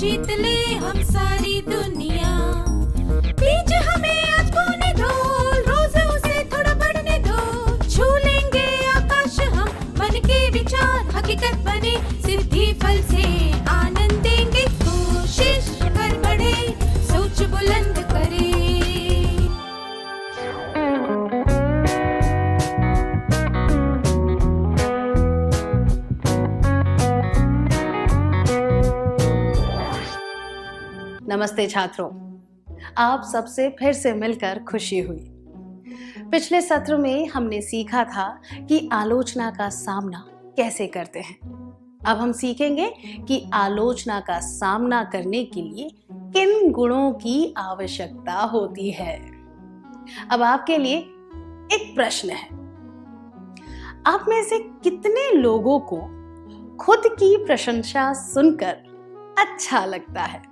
जीत ले हम सारी दुनिया। बीच हमें आज बोने दो, रोज उसे थोड़ा बढ़ने दो। छू लेंगे आकाश हम, मन के विचार हकीकत बने। सिद्धि फल से आनंद देंगे, कोशिश कर बढ़े, सोच बुलंद करे। नमस्ते छात्रों, आप सबसे फिर से मिलकर खुशी हुई। पिछले सत्र में हमने सीखा था कि आलोचना का सामना कैसे करते हैं। अब हम सीखेंगे कि आलोचना का सामना करने के लिए किन गुणों की आवश्यकता होती है। अब आपके लिए एक प्रश्न है, आप में से कितने लोगों को खुद की प्रशंसा सुनकर अच्छा लगता है?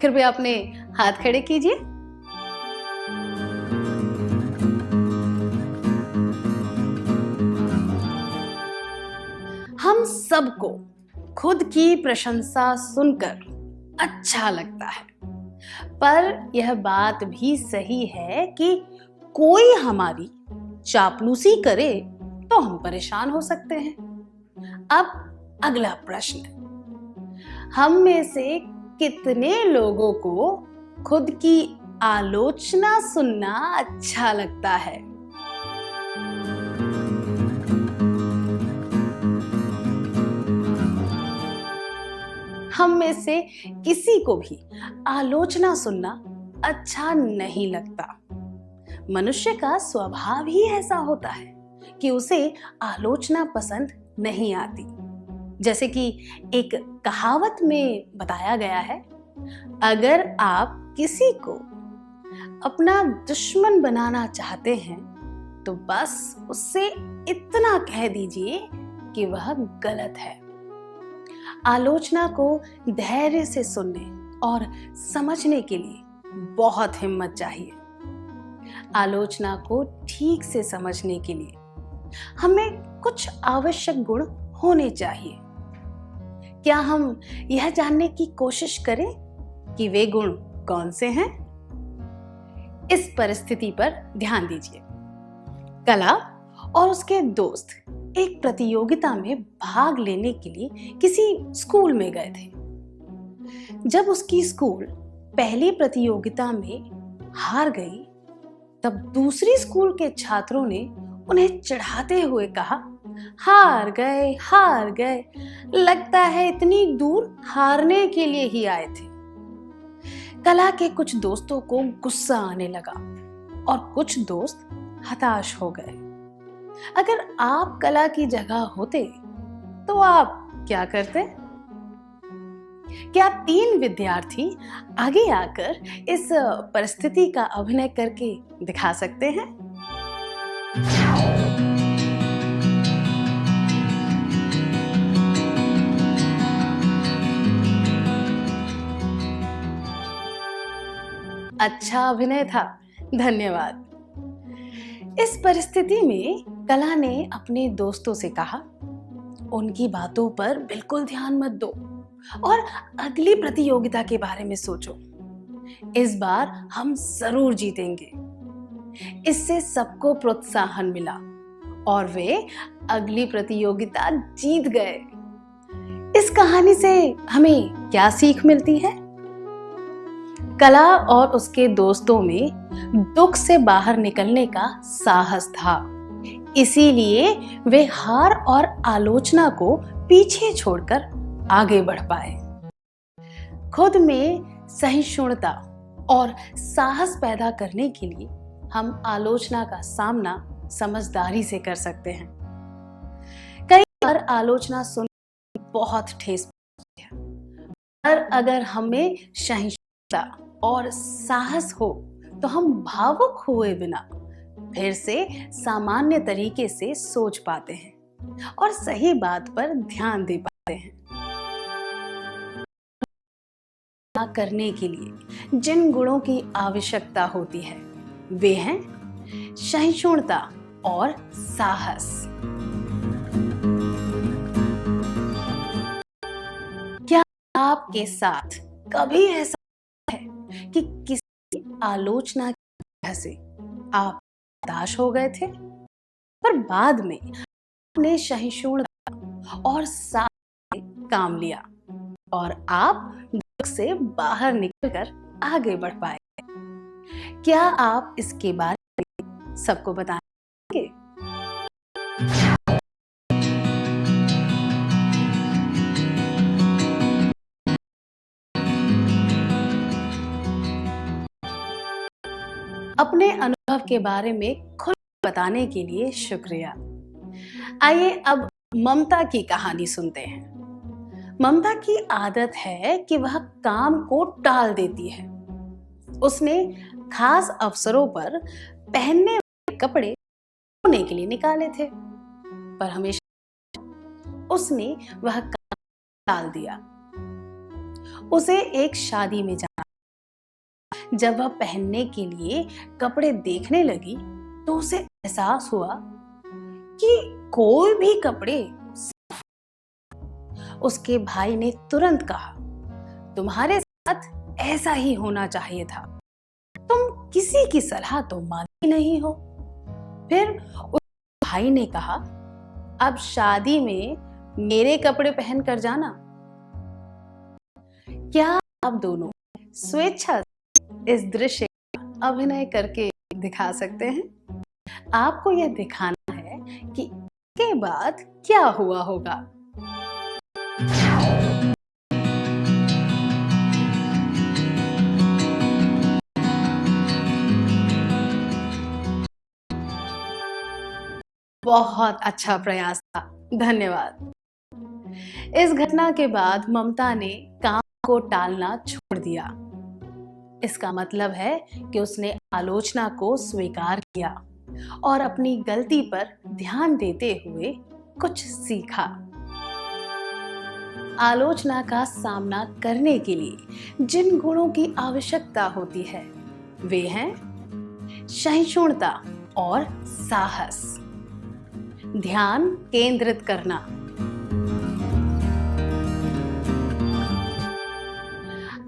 कृपया अपने हाथ खड़े कीजिए। हम सबको खुद की प्रशंसा सुनकर अच्छा लगता है, पर यह बात भी सही है कि कोई हमारी चापलूसी करे तो हम परेशान हो सकते हैं। अब अगला प्रश्न, हम में से कितने लोगों को खुद की आलोचना सुनना अच्छा लगता है? हम में से किसी को भी आलोचना सुनना अच्छा नहीं लगता। मनुष्य का स्वभाव ही ऐसा होता है कि उसे आलोचना पसंद नहीं आती। जैसे कि एक कहावत में बताया गया है, अगर आप किसी को अपना दुश्मन बनाना चाहते हैं तो बस उससे इतना कह दीजिए कि वह गलत है। आलोचना को धैर्य से सुनने और समझने के लिए बहुत हिम्मत चाहिए। आलोचना को ठीक से समझने के लिए हमें कुछ आवश्यक गुण होने चाहिए। क्या हम यह जानने की कोशिश करें कि वे गुण कौन से हैं? इस परिस्थिति पर ध्यान दीजिए। कला और उसके दोस्त एक प्रतियोगिता में भाग लेने के लिए किसी स्कूल में गए थे। जब उसकी स्कूल पहली प्रतियोगिता में हार गई, तब दूसरी स्कूल के छात्रों ने उन्हें चिढ़ाते हुए कहा, हार गए, लगता है इतनी दूर हारने के लिए ही आए थे। कला के कुछ दोस्तों को गुस्सा आने लगा और कुछ दोस्त हताश हो गए। अगर आप कला की जगह होते तो आप क्या करते? क्या 3 विद्यार्थी आगे आकर इस परिस्थिति का अभिनय करके दिखा सकते हैं? अच्छा अभिनय था, धन्यवाद। इस परिस्थिति में कला ने अपने दोस्तों से कहा, उनकी बातों पर बिल्कुल ध्यान मत दो और अगली प्रतियोगिता के बारे में सोचो। इस बार हम जरूर जीतेंगे। इससे सबको प्रोत्साहन मिला और वे अगली प्रतियोगिता जीत गए। इस कहानी से हमें क्या सीख मिलती है? कला और उसके दोस्तों में दुख से बाहर निकलने का साहस था, इसीलिए वे हार और आलोचना को पीछे छोड़कर आगे बढ़ पाए। खुद में सहिष्णुता और साहस पैदा करने के लिए हम आलोचना का सामना समझदारी से कर सकते हैं। कई बार आलोचना सुन बहुत ठेस पहुंचती है, पर अगर हमें सहिष्णुता और साहस हो तो हम भावुक हुए बिना फिर से सामान्य तरीके से सोच पाते हैं और सही बात पर ध्यान दे पाते हैं। करने के लिए जिन गुणों की आवश्यकता होती है वे हैं सहिष्णुता और साहस। क्या आपके साथ कभी ऐसा है कि किसी आलोचना की वजह से आप हताश हो गए थे, पर बाद में आपने सहिष्णुता और साथ से काम लिया और आप दुख से बाहर निकलकर आगे बढ़ पाए? क्या आप इसके बारे में सबको बताएंगे? अपने अनुभव के बारे में खुद बताने के लिए शुक्रिया। आइए अब ममता की कहानी सुनते हैं। ममता की आदत है कि वह काम को टाल देती है। उसने खास अवसरों पर पहनने वाले कपड़े धोने के लिए निकाले थे, पर हमेशा उसने वह काम टाल दिया। उसे एक शादी में जाना, जब वह पहनने के लिए कपड़े देखने लगी तो उसे एहसास हुआ कि कोई भी कपड़े। उसके भाई ने तुरंत कहा, तुम्हारे साथ ऐसा ही होना चाहिए था, तुम किसी की सलाह तो मानती नहीं हो। फिर उस भाई ने कहा, अब शादी में मेरे कपड़े पहन कर जाना। क्या आप दोनों स्वेच्छा से इस दृश्य का अभिनय करके दिखा सकते हैं? आपको यह दिखाना है कि इसके बाद क्या हुआ होगा। बहुत अच्छा प्रयास था, धन्यवाद। इस घटना के बाद ममता ने काम को टालना छोड़ दिया। इसका मतलब है कि उसने आलोचना को स्वीकार किया और अपनी गलती पर ध्यान देते हुए कुछ सीखा। आलोचना का सामना करने के लिए जिन गुणों की आवश्यकता होती है वे हैं सहिष्णुता और साहस, ध्यान केंद्रित करना।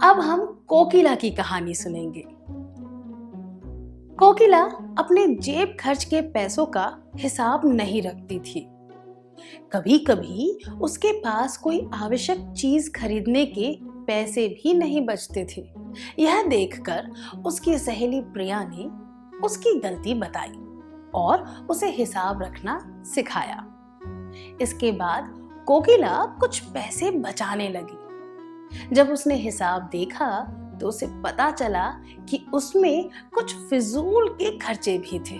अब हम कोकिला की कहानी सुनेंगे। कोकिला अपने जेब खर्च के पैसों का हिसाब नहीं रखती थी। कभी कभी उसके पास कोई आवश्यक चीज खरीदने के पैसे भी नहीं बचते थे। यह देखकर उसकी सहेली प्रिया ने उसकी गलती बताई और उसे हिसाब रखना सिखाया। इसके बाद कोकिला कुछ पैसे बचाने लगी। जब उसने हिसाब देखा तो उसे पता चला कि उसमें कुछ फिजूल के खर्चे भी थे।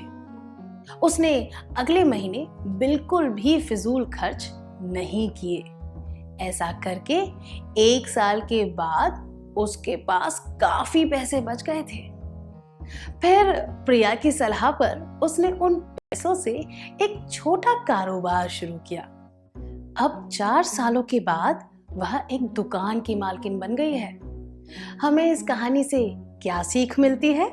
उसने अगले महीने बिल्कुल भी फिजूल खर्च नहीं किए। ऐसा करके 1 साल के बाद उसके पास काफी पैसे बच गए थे। फिर प्रिया की सलाह पर उसने उन पैसों से एक छोटा कारोबार शुरू किया। अब 4 सालों के बाद वह एक दुकान की मालकिन बन गई है। हमें इस कहानी से क्या सीख मिलती है?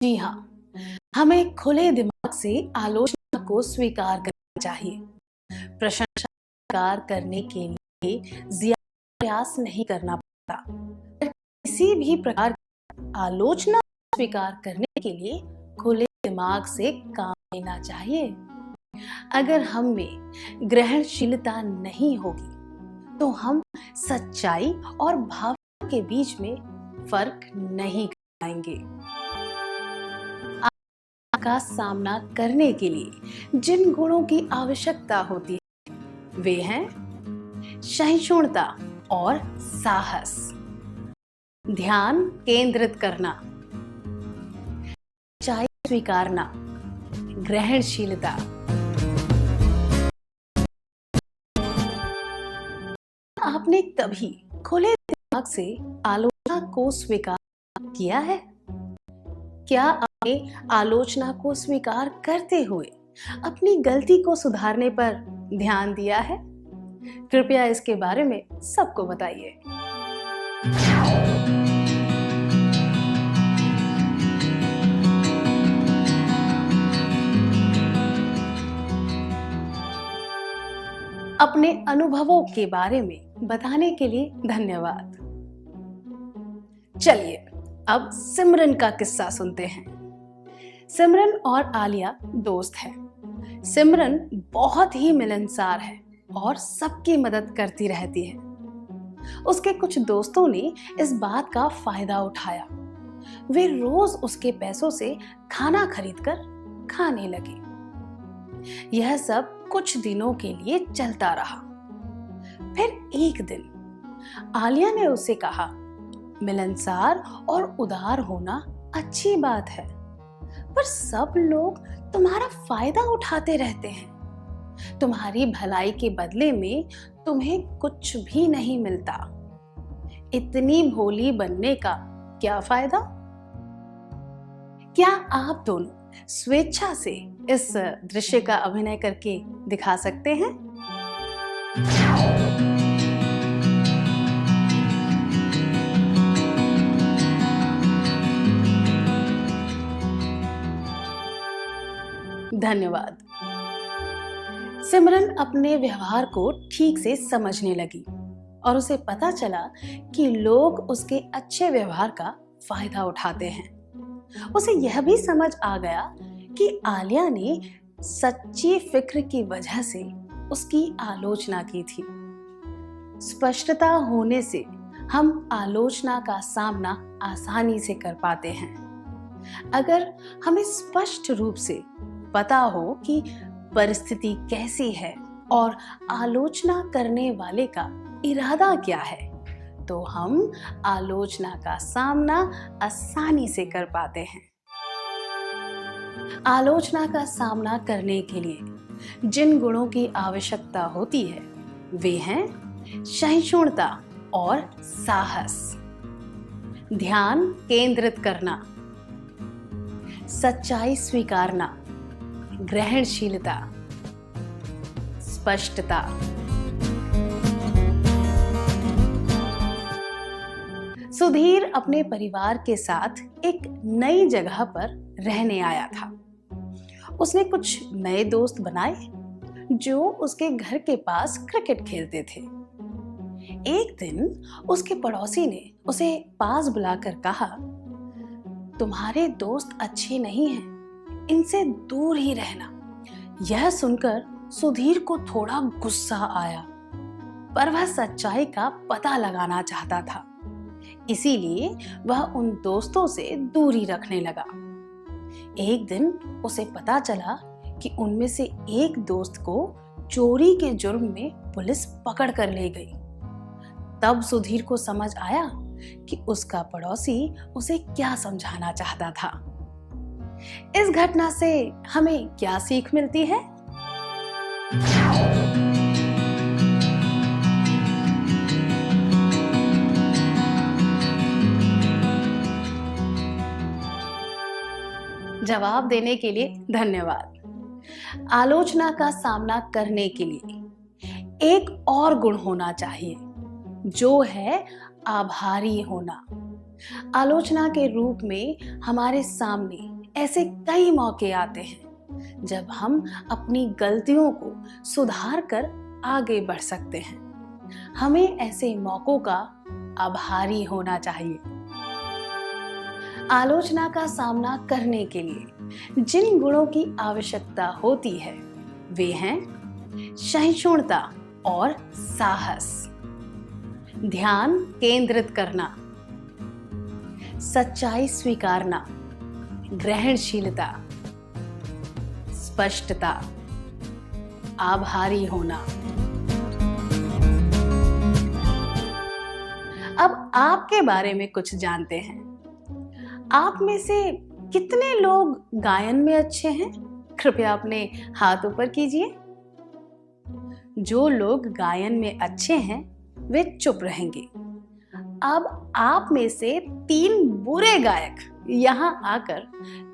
जी हाँ, हमें खुले दिमाग से आलोचना को स्वीकार करना चाहिए। प्रशंसा स्वीकार करने के लिए ज्यादा प्रयास नहीं करना पड़ता। किसी भी प्रकार की आलोचना स्वीकार करने के लिए खुले दिमाग से काम लेना चाहिए। अगर हम में ग्रहणशीलता नहीं होगी तो हम सच्चाई और भावना के बीच में फर्क नहीं कर पाएंगे। आलोचना का सामना करने के लिए जिन गुणों की आवश्यकता होती है वे हैं सहिष्णुता और साहस, ध्यान केंद्रित करना, सच्चाई स्वीकारना, ग्रहणशीलता। आपने कभी खुले दिमाग से आलोचना को स्वीकार किया है? क्या आपने आलोचना को स्वीकार करते हुए अपनी गलती को सुधारने पर ध्यान दिया है? कृपया इसके बारे में सबको बताइए। अपने अनुभवों के बारे में बताने के लिए धन्यवाद। चलिए अब सिमरन का किस्सा सुनते हैं। सिमरन और आलिया दोस्त हैं। सिमरन बहुत ही मिलनसार है और सबकी मदद करती रहती है। उसके कुछ दोस्तों ने इस बात का फायदा उठाया। वे रोज उसके पैसों से खाना खरीदकर खाने लगे। यह सब कुछ दिनों के लिए चलता रहा। फिर एक दिन आलिया ने उसे कहा, मिलनसार और उदार होना अच्छी बात है, पर सब लोग तुम्हारा फायदा उठाते रहते हैं। तुम्हारी भलाई के बदले में तुम्हें कुछ भी नहीं मिलता। इतनी भोली बनने का क्या फायदा? क्या आप दोनों स्वेच्छा से इस दृश्य का अभिनय करके दिखा सकते हैं? धन्यवाद। सिमरन अपने व्यवहार को ठीक से समझने लगी और उसे पता चला कि लोग उसके अच्छे व्यवहार का फायदा उठाते हैं। उसे यह भी समझ आ गया कि आलिया ने सच्ची फिक्र की वजह से उसकी आलोचना की थी। स्पष्टता होने से हम आलोचना का सामना आसानी से कर पाते हैं। अगर हमें स्पष्ट रूप से पता हो कि परिस्थिति कैसी है और आलोचना करने वाले का इरादा क्या है, तो हम आलोचना का सामना आसानी से कर पाते हैं। आलोचना का सामना करने के लिए जिन गुणों की आवश्यकता होती है वे हैं सहिष्णुता और साहस, ध्यान केंद्रित करना, सच्चाई स्वीकारना, ग्रहणशीलता, स्पष्टता। सुधीर अपने परिवार के साथ एक नई जगह पर रहने आया था। उसने कुछ नए दोस्त बनाए जो उसके घर के पास क्रिकेट खेलते थे। एक दिन उसके पड़ोसी ने उसे पास बुलाकर कहा, तुम्हारे दोस्त अच्छे नहीं हैं, इनसे दूर ही रहना। यह सुनकर सुधीर को थोड़ा गुस्सा आया, पर वह सच्चाई का पता लगाना चाहता था, इसीलिए वह उन दोस्तों से दूरी रखने लगा। एक दिन उसे पता चला कि उनमें से एक दोस्त को चोरी के जुर्म में पुलिस पकड़ कर ले गई। तब सुधीर को समझ आया कि उसका पड़ोसी उसे क्या समझाना चाहता था। इस घटना से हमें क्या सीख मिलती है? जवाब देने के लिए धन्यवाद। आलोचना का सामना करने के लिए एक और गुण होना चाहिए, जो है आभारी होना। आलोचना के रूप में हमारे सामने ऐसे कई मौके आते हैं जब हम अपनी गलतियों को सुधार कर आगे बढ़ सकते हैं। हमें ऐसे मौकों का आभारी होना चाहिए। आलोचना का सामना करने के लिए जिन गुणों की आवश्यकता होती है वे हैं सहिष्णुता और साहस, ध्यान केंद्रित करना, सच्चाई स्वीकारना, ग्रहणशीलता, स्पष्टता, आभारी होना। अब आपके बारे में कुछ जानते हैं। आप में से कितने लोग गायन में अच्छे हैं? कृपया अपने हाथ ऊपर कीजिए। जो लोग गायन में अच्छे हैं वे चुप रहेंगे। अब आप में से 3 बुरे गायक यहाँ आकर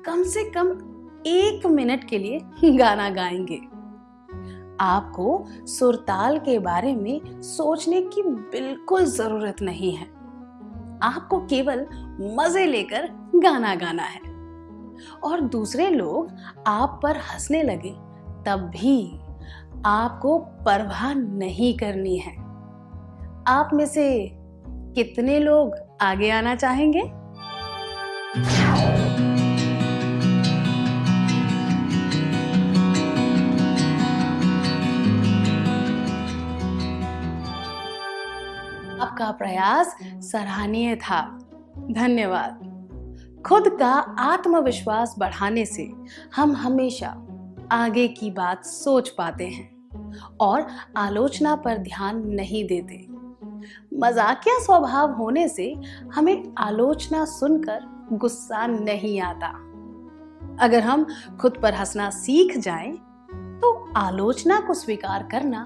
कम से कम 1 मिनट के लिए गाना गाएंगे। आपको सुरताल के बारे में सोचने की बिल्कुल जरूरत नहीं है। आपको केवल मजे लेकर गाना गाना है। और दूसरे लोग आप पर हंसने लगे तब भी आपको परवाह नहीं करनी है। आप में से कितने लोग आगे आना चाहेंगे? आपका प्रयास सराहनीय था। धन्यवाद। खुद का आत्मविश्वास बढ़ाने से हम हमेशा आगे की बात सोच पाते हैं और आलोचना पर ध्यान नहीं देते। मजाकिया स्वभाव होने से हमें आलोचना सुनकर गुस्सा नहीं आता। अगर हम खुद पर हंसना सीख जाएं, तो आलोचना को स्वीकार करना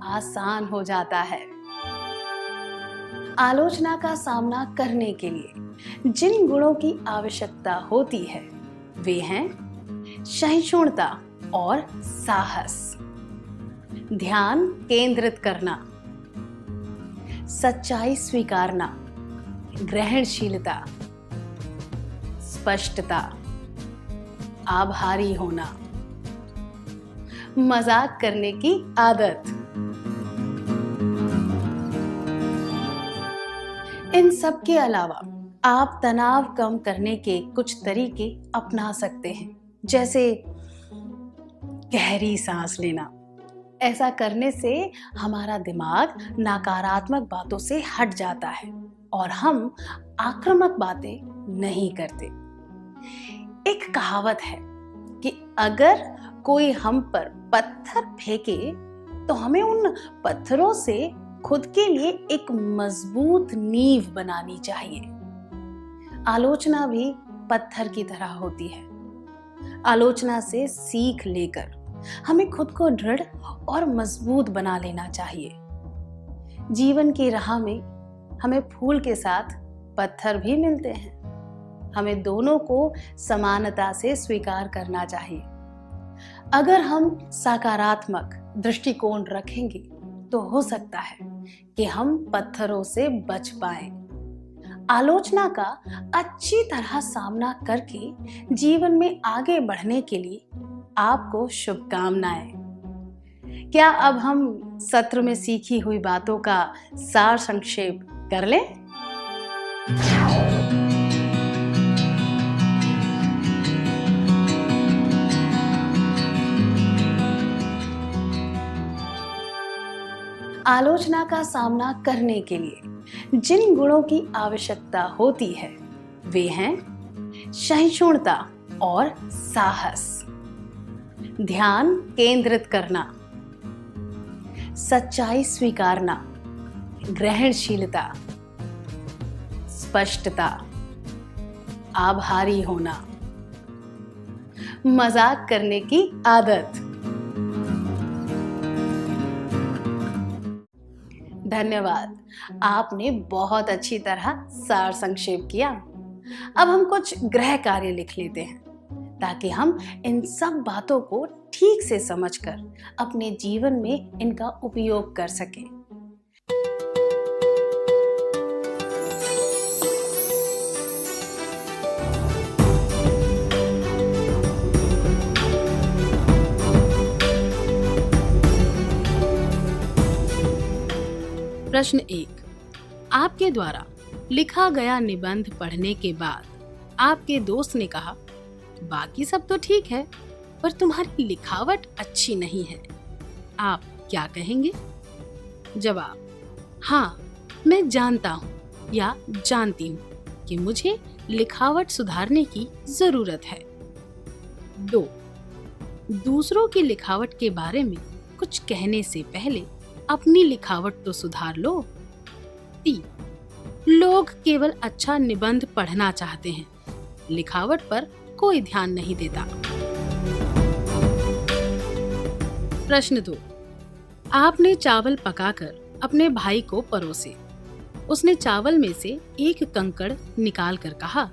आसान हो जाता है। आलोचना का सामना करने के लिए जिन गुणों की आवश्यकता होती है वे हैं सहिष्णुता और साहस, ध्यान केंद्रित करना, सच्चाई स्वीकारना, ग्रहणशीलता, स्पष्टता, आभारी होना, मजाक करने की आदत। इन सब के अलावा आप तनाव कम करने के कुछ तरीके अपना सकते हैं, जैसे गहरी सांस लेना। ऐसा करने से हमारा दिमाग नकारात्मक बातों से हट जाता है और हम आक्रामक बातें नहीं करते। एक कहावत है कि अगर कोई हम पर पत्थर फेंके तो हमें उन पत्थरों से खुद के लिए एक मजबूत नींव बनानी चाहिए। आलोचना भी पत्थर की तरह होती है। आलोचना से सीख लेकर हमें खुद को दृढ़ और मजबूत बना लेना चाहिए। जीवन की राह में हमें फूल के साथ पत्थर भी मिलते हैं। हमें दोनों को समानता से स्वीकार करना चाहिए। अगर हम सकारात्मक दृष्टिकोण रखेंगे तो हो सकता है कि हम पत्थरों से बच पाएं। आलोचना का अच्छी तरह सामना करके जीवन में आगे बढ़ने के लिए आपको शुभकामनाएं। क्या अब हम सत्र में सीखी हुई बातों का सार संक्षेप कर लें? आलोचना का सामना करने के लिए जिन गुणों की आवश्यकता होती है वे हैं सहिष्णुता और साहस, ध्यान केंद्रित करना, सच्चाई स्वीकारना, ग्रहणशीलता, स्पष्टता, आभारी होना, मजाक करने की आदत। धन्यवाद। आपने बहुत अच्छी तरह सार संक्षेप किया। अब हम कुछ गृह कार्य लिख लेते हैं ताकि हम इन सब बातों को ठीक से समझकर अपने जीवन में इनका उपयोग कर सकें। प्रश्न 1। आपके द्वारा लिखा गया निबंध पढ़ने के बाद आपके दोस्त ने कहा, बाकी सब तो ठीक है पर तुम्हारी लिखावट अच्छी नहीं है। आप क्या कहेंगे? जवाब: हाँ, मैं जानता हूँ या जानती हूँ कि मुझे लिखावट सुधारने की जरूरत है। 2। दूसरों की लिखावट के बारे में कुछ कहने से पहले अपनी लिखावट तो सुधार लो। 3। लोग केवल अच्छा निबंध पढ़ना चाहते हैं, लिखावट पर कोई ध्यान नहीं देता। प्रश्न 2। आपने चावल पकाकर अपने भाई को परोसे। उसने चावल में से एक कंकड़ निकाल कर कहा,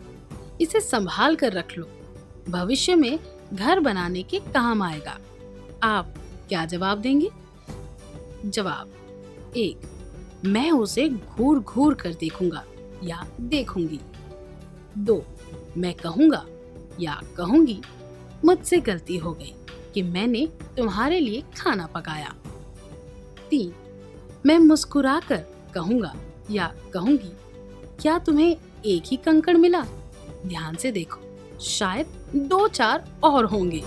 इसे संभाल कर रख लो, भविष्य में घर बनाने के काम आएगा। आप क्या जवाब देंगे? जवाब: 1. मैं उसे घूर घूर कर देखूंगा या देखूंगी। 2. मैं कहूंगा या कहूंगी, मुझसे गलती हो गई कि मैंने तुम्हारे लिए खाना पकाया। 3. मैं मुस्कुराकर कहूंगा या कहूंगी, क्या तुम्हें एक ही कंकड़ मिला? ध्यान से देखो, शायद 2-4 और होंगे।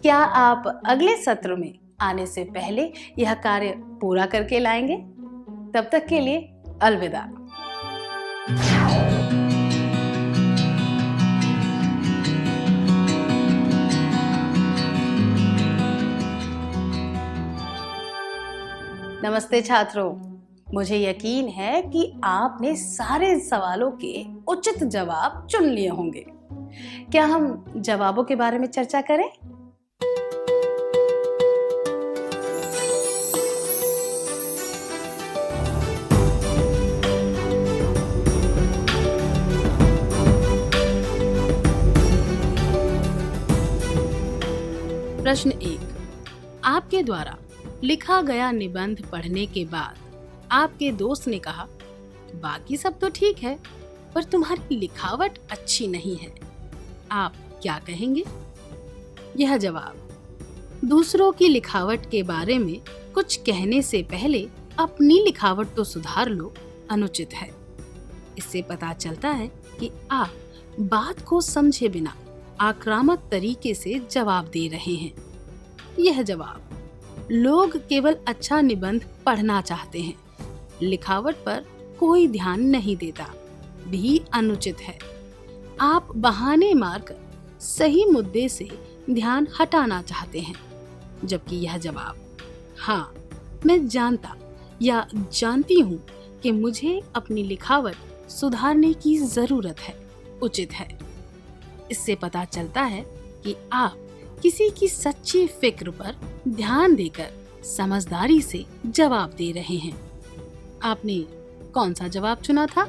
क्या आप अगले सत्र में आने से पहले यह कार्य पूरा करके लाएंगे? तब तक के लिए अलविदा। नमस्ते छात्रों, मुझे यकीन है कि आपने सारे सवालों के उचित जवाब चुन लिए होंगे। क्या हम जवाबों के बारे में चर्चा करें? प्रश्न 1. आपके द्वारा लिखा गया निबंध पढ़ने के बाद आपके दोस्त ने कहा, बाकी सब तो ठीक है, पर तुम्हारी लिखावट अच्छी नहीं है। आप क्या कहेंगे? यह जवाब: दूसरों की लिखावट के बारे में कुछ कहने से पहले अपनी लिखावट तो सुधार लो, अनुचित है। इससे पता चलता है कि आप बात को समझे बिना आक्रामक तरीके से जवाब दे रहे हैं। यह जवाब: लोग केवल अच्छा निबंध पढ़ना चाहते हैं, लिखावट पर कोई ध्यान नहीं देता, भी अनुचित है। आप बहाने मारकर सही मुद्दे से ध्यान हटाना चाहते हैं, जबकि यह जवाब: हाँ, मैं जानता या जानती हूँ कि मुझे अपनी लिखावट सुधारने की जरूरत है, उचित है। इससे पता चलता है कि आप किसी की सच्ची फिक्र पर ध्यान देकर समझदारी से जवाब दे रहे हैं। आपने कौन सा जवाब चुना था?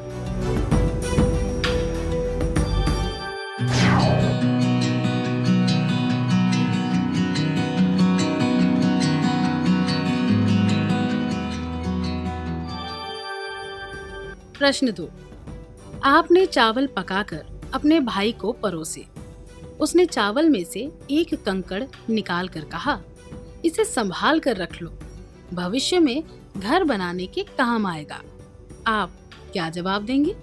प्रश्न 2. आपने चावल पकाकर अपने भाई को परोसे। उसने चावल में से एक कंकड़ निकाल कर कहा, इसे संभाल कर रख लो, भविष्य में घर बनाने के काम आएगा। आप क्या जवाब देंगे?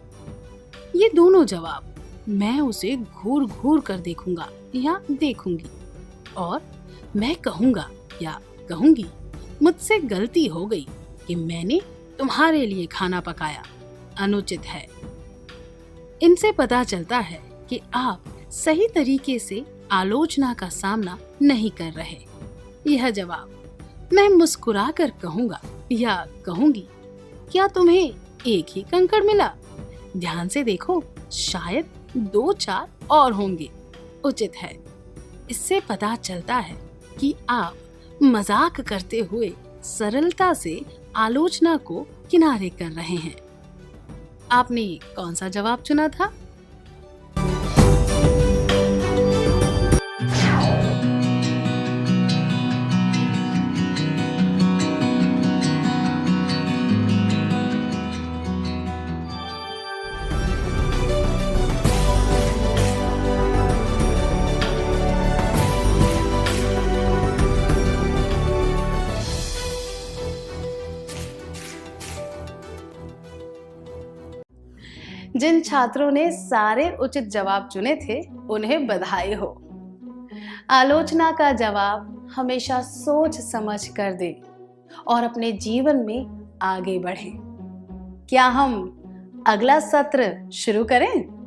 ये दोनों जवाब मैं उसे घूर घूर कर देखूंगा या देखूंगी, और मैं कहूंगा या कहूंगी, मुझसे गलती हो गई कि मैंने तुम्हारे लिए खाना पकाया, अनुचित है। इनसे पता चलता है कि आप सही तरीके से आलोचना का सामना नहीं कर रहे। यह जवाब: मैं मुस्कुराकर कहूंगा या कहूंगी, क्या तुम्हें एक ही कंकड़ मिला? ध्यान से देखो, शायद 2-4 और होंगे, उचित है। इससे पता चलता है कि आप मजाक करते हुए सरलता से आलोचना को किनारे कर रहे हैं। आपने कौन सा जवाब चुना था? जिन छात्रों ने सारे उचित जवाब चुने थे, उन्हें बधाई हो। आलोचना का जवाब हमेशा सोच समझ कर दें और अपने जीवन में आगे बढ़ें। क्या हम अगला सत्र शुरू करें?